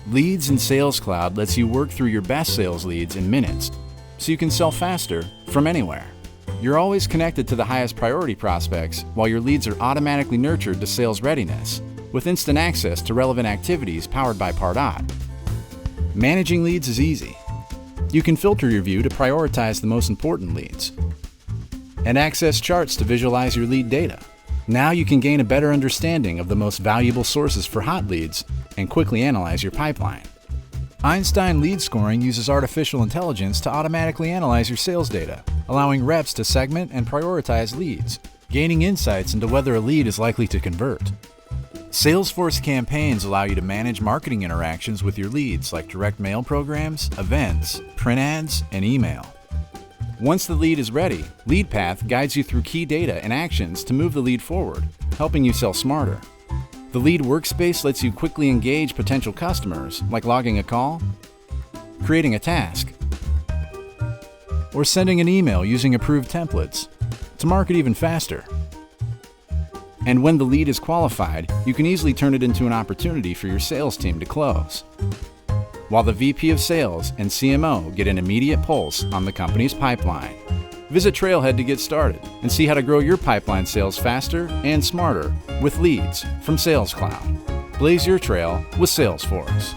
Leads in Sales Cloud lets you work through your best sales leads in minutes, so you can sell faster from anywhere. You're always connected to the highest priority prospects, while your leads are automatically nurtured to sales readiness, with instant access to relevant activities powered by Pardot. Managing leads is easy. You can filter your view to prioritize the most important leads, and access charts to visualize your lead data. Now you can gain a better understanding of the most valuable sources for hot leads and quickly analyze your pipeline. Einstein Lead Scoring uses artificial intelligence to automatically analyze your sales data, allowing reps to segment and prioritize leads, gaining insights into whether a lead is likely to convert. Salesforce Campaigns allow you to manage marketing interactions with your leads like direct mail programs, events, print ads, and email. Once the lead is ready, LeadPath guides you through key data and actions to move the lead forward, helping you sell smarter. The Lead Workspace lets you quickly engage potential customers, like logging a call, creating a task, or sending an email using approved templates to market even faster. And when the lead is qualified, you can easily turn it into an opportunity for your sales team to close, while the VP of Sales and CMO get an immediate pulse on the company's pipeline. Visit Trailhead to get started and see how to grow your pipeline sales faster and smarter with leads from Sales Cloud. Blaze your trail with Salesforce.